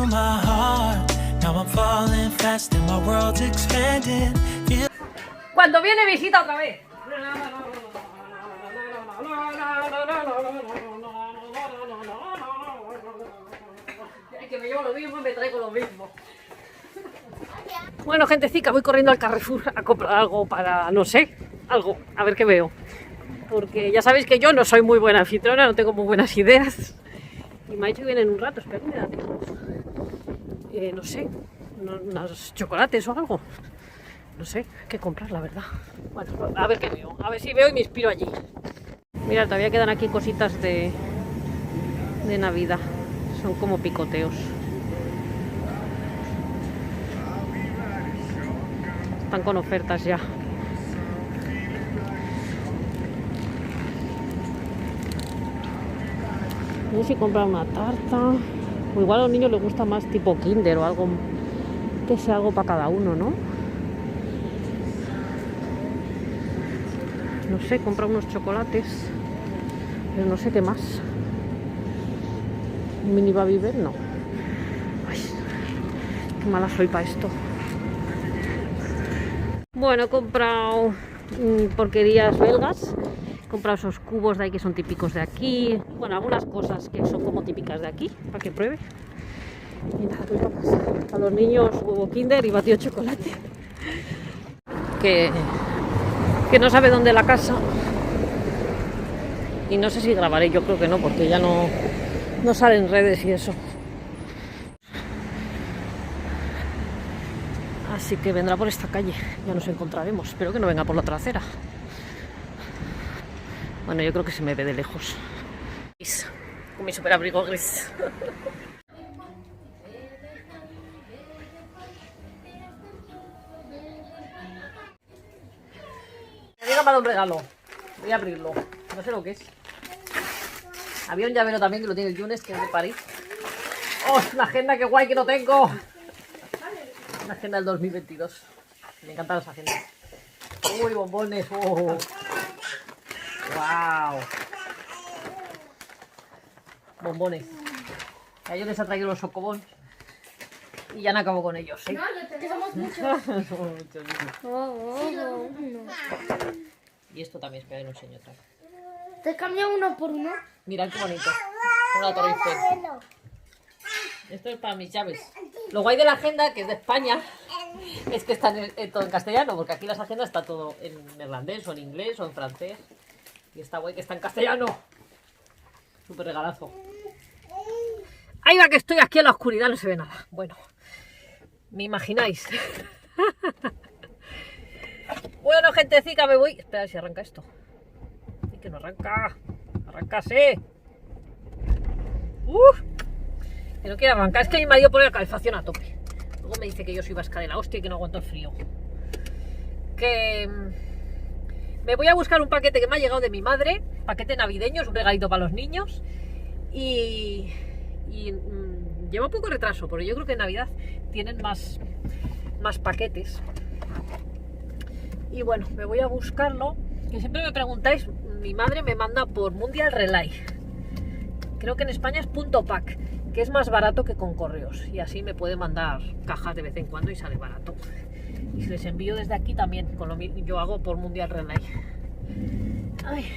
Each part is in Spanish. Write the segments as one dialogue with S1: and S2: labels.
S1: to my heart. Now I'm falling fast and my world's expanding.
S2: Cuando viene visita otra vez. Es que me llevo lo mismo y me traigo lo mismo. Bueno, gentecica, voy corriendo al Carrefour a comprar algo para, no sé, algo, a ver qué veo. Porque ya sabéis que yo no soy muy buena anfitriona, no tengo muy buenas ideas. Y me ha dicho que viene en un rato, espero que me da tiempo. No sé, unos chocolates o algo. No sé qué comprar, la verdad. Bueno, a ver qué veo. A ver si veo y me inspiro allí. Mira, todavía quedan aquí cositas de Navidad. Son como picoteos. Están con ofertas ya. No sé si comprar una tarta. O igual a los niños les gusta más tipo Kinder o algo que sea algo para cada uno, ¿no? No sé, comprar unos chocolates. Pero no sé qué más. ¿Un mini Baby Bell? No. Ay, qué mala soy para esto. Bueno, he comprado porquerías belgas. He comprado esos cubos de ahí que son típicos de aquí. Bueno, algunas cosas que son como típicas de aquí, para que pruebe. Y nada, pues vamos. A los niños huevo Kinder y batido de chocolate. Que no sabe dónde la casa. Y no sé si grabaré, yo creo que no, porque ya no sale en redes y eso. Así que vendrá por esta calle, ya nos encontraremos. Espero que no venga por la otra acera. Bueno, yo creo que se me ve de lejos. Con mi super abrigo gris. Me ha llegado un regalo. Voy a abrirlo. No sé lo que es. Había un llavero también que lo tiene el Yunes, que es de París. ¡Oh, una agenda que guay que no tengo! Una agenda del 2022. Me encantan las agendas. ¡Uy, bombones! ¡Oh! ¡Wow! Bombones. A ellos les ha traído los socobons. Y ya no acabo con ellos, ¿eh?
S3: No, somos muchos.
S2: Somos muchos. Y esto también, espera que lo enseño otra vez.
S3: ¿Te cambio uno por uno?
S2: Mirad qué bonito. Una Torre Eiffel. Esto es para mis llaves. Lo guay de la agenda, que es de España, es que está todo en castellano, porque aquí las agendas está todo en neerlandés, o en inglés, o en francés. Y está guay que está en castellano. Súper regalazo. Ahí va que estoy aquí en la oscuridad, no se ve nada. Bueno, me imagináis. Bueno, gentecica, me voy. Espera a ver si arranca esto. Y que no arranca. Arráncase. Que no quiere arrancar. Es que mi marido pone la calefacción a tope. Luego me dice que yo soy vasca de la hostia y que no aguanto el frío. Que me voy a buscar un paquete que me ha llegado de mi madre. Paquete navideño, es un regalito para los niños. Y lleva un poco de retraso, porque yo creo que en Navidad tienen más paquetes. Y bueno, me voy a buscarlo. Que siempre me preguntáis, mi madre me manda por Mundial Relay. Creo que en España es Punto Pack, que es más barato que con correos. Y así me puede mandar cajas de vez en cuando y sale barato. Y si les envío desde aquí también, con lo mismo yo hago por Mundial Relay. Ay.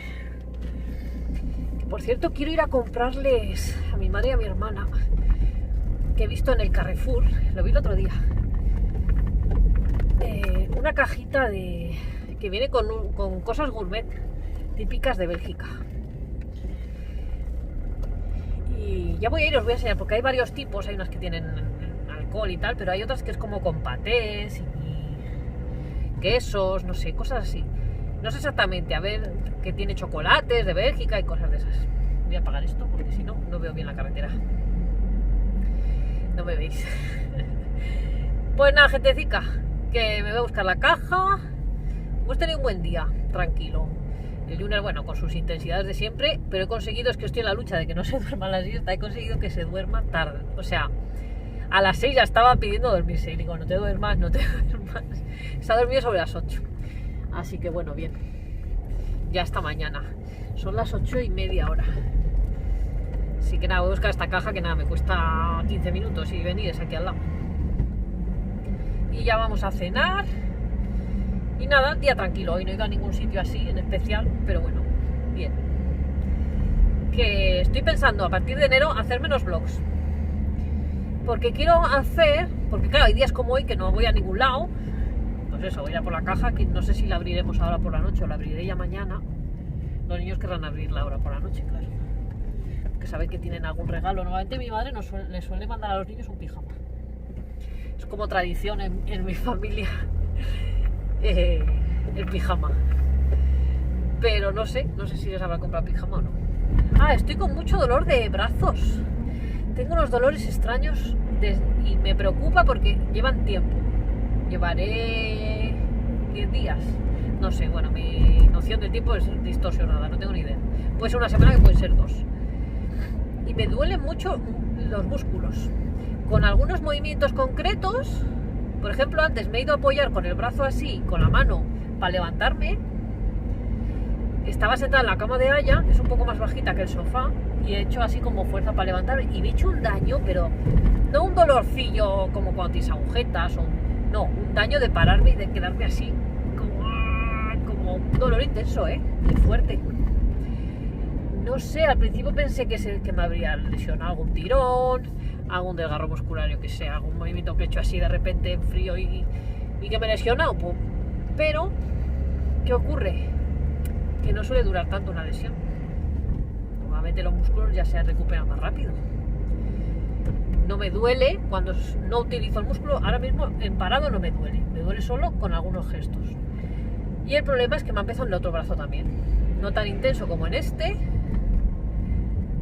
S2: Por cierto, quiero ir a comprarles a mi madre y a mi hermana, que he visto en el Carrefour, lo vi el otro día, una cajita que viene con cosas gourmet típicas de Bélgica. Y ya voy a ir, os voy a enseñar, porque hay varios tipos, hay unas que tienen alcohol y tal, pero hay otras que es como con patés y quesos, no sé, cosas así. No sé exactamente, a ver, que tiene chocolates de Bélgica y cosas de esas. Voy a apagar esto porque si no, no veo bien la carretera. No me veis. Pues nada, gentecica, que me voy a buscar la caja. Hemos tenido un buen día, tranquilo. El Junior, bueno, con sus intensidades de siempre, pero he conseguido, es que estoy en la lucha de que no se duerma a la siesta, he conseguido que se duerma tarde. O sea, a las 6 ya estaba pidiendo dormirse y digo, no te duermas, no te duermas. Se ha dormido sobre las 8. Así que bueno, bien. Ya hasta mañana. Son las 8:30 ahora. Así que nada, voy a buscar esta caja que nada, me cuesta 15 minutos y venir, es aquí al lado. Y ya vamos a cenar. Y nada, día tranquilo, hoy no he ido a ningún sitio así en especial, pero bueno, bien. Que estoy pensando a partir de enero hacer menos vlogs. Porque quiero hacer, porque claro, hay días como hoy que no voy a ningún lado. Pues eso, voy a ir a por la caja, que no sé si la abriremos ahora por la noche o la abriré ya mañana. Los niños querrán abrirla ahora por la noche, claro. Que saben que tienen algún regalo. Normalmente mi madre les suele mandar a los niños un pijama. Es como tradición en mi familia. El pijama. Pero no sé si les habrá comprado pijama o no. Estoy con mucho dolor de brazos. Tengo unos dolores extraños y me preocupa porque llevan tiempo. Llevaré 10 días. No sé, bueno, mi noción del tiempo es distorsionada, no tengo ni idea. Puede ser una semana, que pueden ser 2. Y me duelen mucho los músculos. Con algunos movimientos concretos, por ejemplo, antes me he ido a apoyar con el brazo así, con la mano, para levantarme. Estaba sentada en la cama de Aya, que es un poco más bajita que el sofá, y he hecho así como fuerza para levantarme, y me he hecho un daño, pero no un dolorcillo como cuando tienes agujetas, no, un daño de pararme y de quedarme así, como un dolor intenso, muy fuerte. No sé, al principio pensé que me habría lesionado algún tirón, algún desgarro muscular, yo que sé, algún movimiento que he hecho así de repente en frío y que me he lesionado, pues. Pero, ¿qué ocurre? Que no suele durar tanto una lesión. Normalmente los músculos ya se recuperan más rápido. No me duele cuando no utilizo el músculo. Ahora mismo en parado no me duele solo con algunos gestos. Y el problema es que me ha empezado en el otro brazo también, no tan intenso como en este,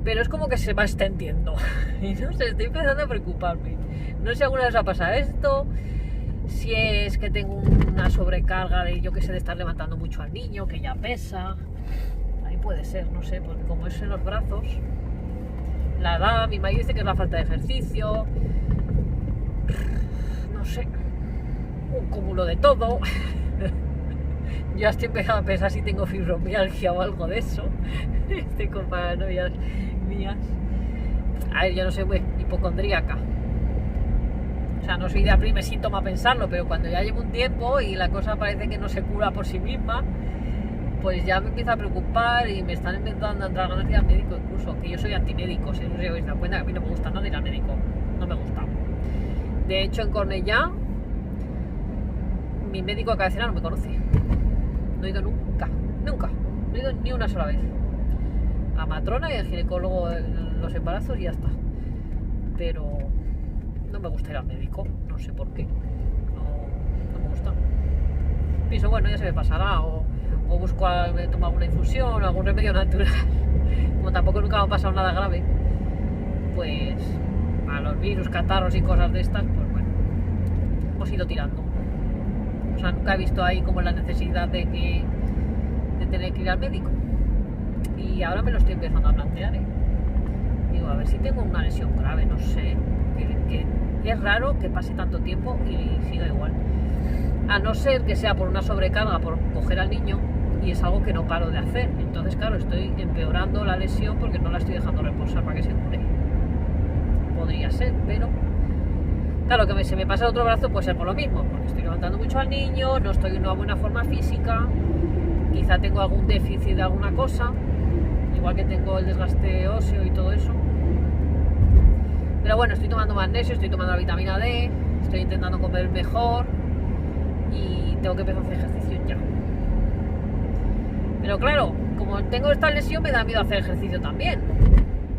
S2: pero es como que se va extendiendo. Y no sé, estoy empezando a preocuparme. No sé si alguna vez ha pasado esto, si es que tengo una sobrecarga de, yo que sé, de estar levantando mucho al niño, que ya pesa. Ahí puede ser, no sé, porque como es en los brazos, la edad, mi marido dice que es la falta de ejercicio, no sé, un cúmulo de todo. Yo estoy empezando a pensar si tengo fibromialgia o algo de eso. Estoy con paranoias mías. A ver, yo no soy muy hipocondríaca. O sea, no soy de primer síntoma pensarlo, pero cuando ya llevo un tiempo y la cosa parece que no se cura por sí misma, pues ya me empieza a preocupar y me están empezando a entrar ganas de ir al médico incluso, que yo soy antimédico, si no os habéis dado cuenta que a mí no me gusta nada ir al médico, no me gusta. De hecho, en Cornellá, mi médico de cabecera no me conoce. No he ido nunca, no he ido ni una sola vez. A matrona y al ginecólogo en los embarazos y ya está. Pero no me gusta ir al médico, no sé por qué, no me gusta. Pienso, bueno, ya se me pasará, o busco, me tomo alguna infusión o algún remedio natural. Como tampoco nunca me ha pasado nada grave, pues a los virus, catarros y cosas de estas, pues bueno, hemos ido tirando. O sea, nunca he visto ahí como la necesidad de tener que ir al médico. Y ahora me lo estoy empezando a plantear, Digo, a ver si tengo una lesión grave, no sé. Que es raro que pase tanto tiempo y siga igual. A no ser que sea por una sobrecarga, por coger al niño, y es algo que no paro de hacer. Entonces, claro, estoy empeorando la lesión porque no la estoy dejando reposar para que se cure. Podría ser, pero claro, que se me pasa el otro brazo puede ser por lo mismo, porque estoy levantando mucho al niño, no estoy en una buena forma física, quizá tengo algún déficit de alguna cosa, igual que tengo el desgaste óseo y todo eso. Pero bueno, estoy tomando magnesio, estoy tomando la vitamina D, estoy intentando comer mejor y tengo que empezar a hacer ejercicio ya. Pero claro, como tengo esta lesión me da miedo hacer ejercicio también,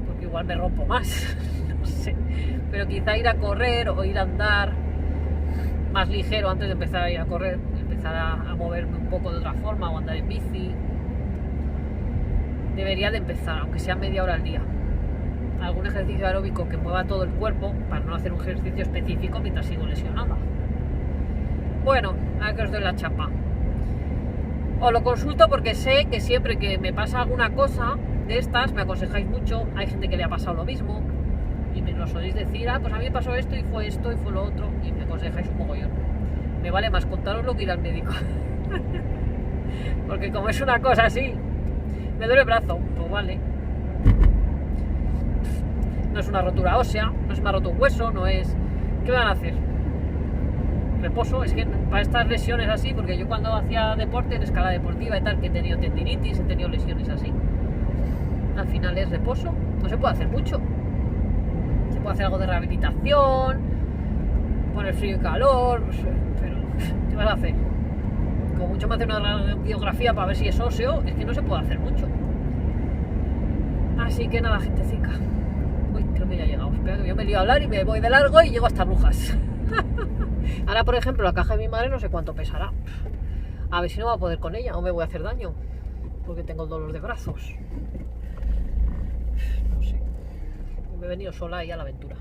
S2: porque igual me rompo más, no sé. Pero quizá ir a correr o ir a andar más ligero antes de empezar a ir a correr, empezar a moverme un poco de otra forma o andar en bici. Debería de empezar, aunque sea media hora al día. Algún ejercicio aeróbico que mueva todo el cuerpo para no hacer un ejercicio específico mientras sigo lesionada. Bueno, a ver que os doy la chapa. Os lo consulto porque sé que siempre que me pasa alguna cosa de estas me aconsejáis mucho. Hay gente que le ha pasado lo mismo y me lo soléis decir, pues a mí me pasó esto y fue lo otro, y me aconsejáis un mogollón. Me vale más contaroslo que ir al médico. Porque como es una cosa así, me duele el brazo, pues vale. no es una rotura ósea, no se me ha roto un hueso, no es... ¿Qué van a hacer? Reposo, es que para estas lesiones así, porque yo cuando hacía deporte en escala deportiva y tal, que he tenido tendinitis, he tenido lesiones así, al final es reposo, no se puede hacer mucho. Se puede hacer algo de rehabilitación, poner frío y calor, pero ¿qué vas a hacer? Como mucho me hace una radiografía para ver si es óseo, es que no se puede hacer mucho. Así que nada, gentecica. Uy, creo que ya he llegado. Espera que yo me lío a hablar y me voy de largo y llego hasta Brujas. Ahora, por ejemplo, la caja de mi madre no sé cuánto pesará. A ver si no va a poder con ella o me voy a hacer daño. Porque tengo el dolor de brazos. No sé. Me he venido sola ahí a la aventura.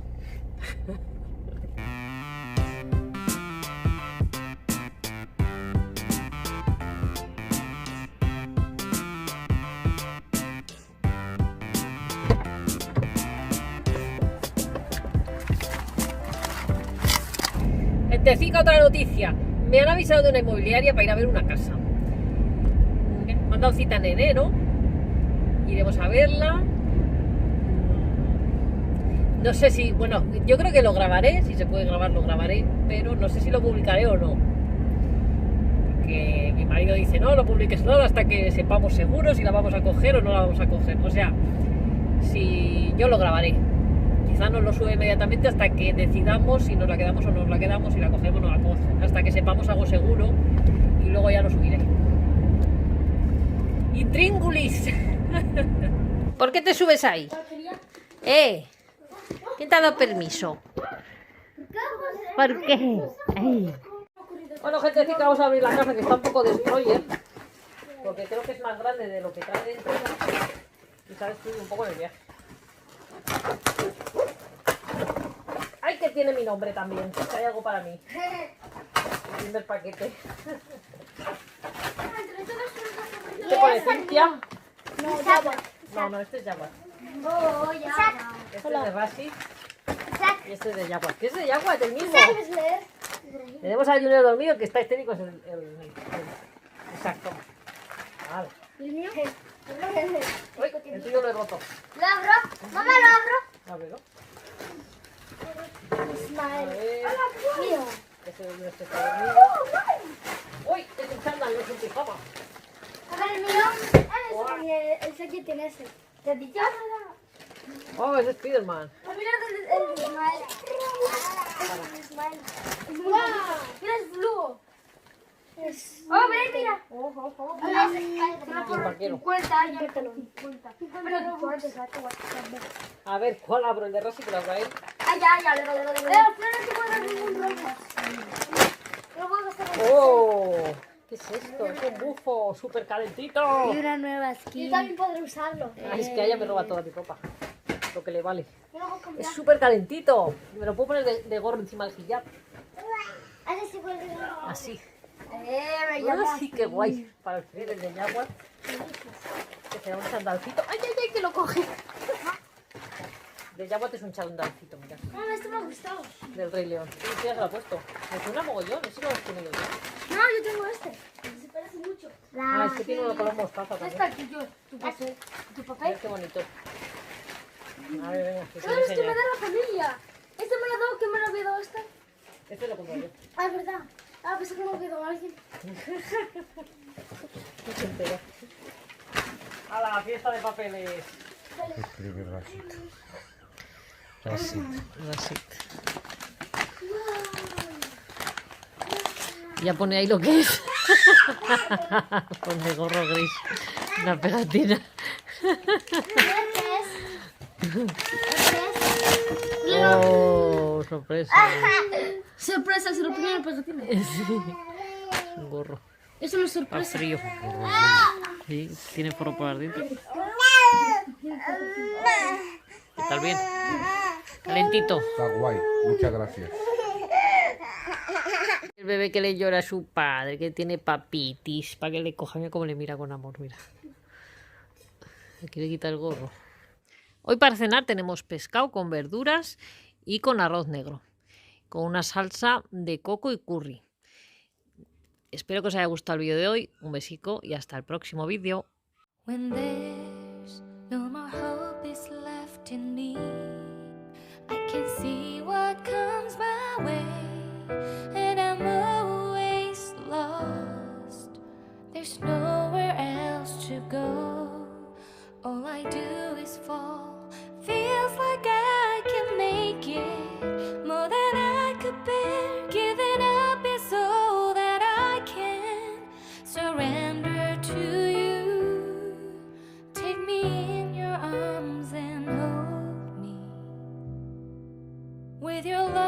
S2: Gentecica, otra noticia. Me han avisado de una inmobiliaria para ir a ver una casa. Me han dado cita en enero. Iremos a verla. No sé si, bueno, yo creo que lo grabaré. Si se puede grabar, lo grabaré. Pero no sé si lo publicaré o no. Porque mi marido dice, no, lo publiques no hasta que sepamos seguro si la vamos a coger o no la vamos a coger. O sea, si yo lo grabaré. Quizás no lo sube inmediatamente hasta que decidamos si nos la quedamos o no nos la quedamos, si la cogemos o no la cogemos, hasta que sepamos algo seguro y luego ya lo subiré. ¡Intríngulis! ¿Por qué te subes ahí? ¿Quién te ha dado permiso? ¿Por qué? Ay. Bueno, gente, sí que vamos a abrir la casa que está un poco destroyer, porque creo que es más grande de lo que trae dentro y se ha destruido un poco en el viaje. ¡Ay, que tiene mi nombre también! Que hay algo para mí. El primer paquete. ¿Qué pone? ¿Cintia?
S3: No, Jaguar.
S2: No, este es Jaguar.
S3: Oh, Jaguar.
S2: Este es de Rashi y este es de Jaguar. ¿Qué es de Jaguar? ¿El mismo?
S3: ¿Sabes leer?
S2: Tenemos a Junior dormido, que está histérico. Es el exacto. Vale.
S3: ¿El mío?
S2: Uy, el tuyo lo he roto.
S3: ¿Lo abro? Mamá, lo abro.
S2: Ábrelo.
S3: Ismael.
S2: A ver.
S3: Mío.
S2: Este está dormido. Uy, es un chándal, no es un pijama.
S3: A ver, el mío. Ese que tiene ese. ¿Te has dicho?
S2: Oh, es Spiderman.
S3: Mira el Ismael. Es el Ismael. Mira el flujo. Oh, mira.
S2: Un vaquero.
S3: 50 años. 50.
S2: A ver, ¿cuál abro? El de Rosy que lo abro a él.
S3: Ya. Pero no te puedo dar ningún ropa. No puedo gastar ropa.
S2: ¡Oh! ¿Qué es esto? Es un bufo súper calentito.
S3: Y una nueva skin. Yo también podré usarlo.
S2: Ay, es que a ella me roba toda mi ropa. Lo que le vale.
S3: Yo lo voy a comprar.
S2: Es súper calentito. Me lo puedo poner de gorro encima del hijab.
S3: Así se puede ver.
S2: Así.
S3: Me
S2: Así que guay. Para el frío del de Jaguar. Que será un chandalcito. ¡Ay, que lo coge! De Jaguar es un chandalcito, mira.
S3: Este me ha gustado.
S2: Del Rey León. Sí, ya se lo ha puesto. Me suena mogollón. Ese lo he tenido yo.
S3: No, yo tengo este. Se parece mucho.
S2: Ah, es que tiene uno color mostaza
S3: Este
S2: también.
S3: es el tuyo. Tu papel. Tu
S2: Mira
S3: papel.
S2: qué bonito. A ver, venga, que te
S3: Claro,
S2: voy a
S3: es que me
S2: enseñar.
S3: da la familia. Este me lo ha dado. ¿Quién me lo había dado este?
S2: Este lo compro yo.
S3: Ah, es verdad. Ah, pensé que me lo había dado alguien.
S2: No se entera. A la fiesta de papeles.
S4: Escribe Rashid. Rashid.
S2: Ya pone ahí lo que es. Pone gorro gris. Una pegatina. Oh, sorpresa.
S3: Sorpresa, se lo ponía en el pegatina.
S2: Es un gorro.
S3: Eso no es
S2: Está
S3: sorpresa.
S2: frío. Sí, tiene forro por dentro. ¿Qué tal bien? Calentito.
S4: Está guay. Muchas gracias.
S2: El bebé que le llora a su padre, que tiene papitis, para que le coja. Mira cómo le mira con amor, mira. Le quiere quitar el gorro. Hoy para cenar tenemos pescado con verduras y con arroz negro, con una salsa de coco y curry. Espero que os haya gustado el vídeo de hoy. Un besico y hasta el próximo vídeo.
S5: When there's no more hope is left in me, with your love.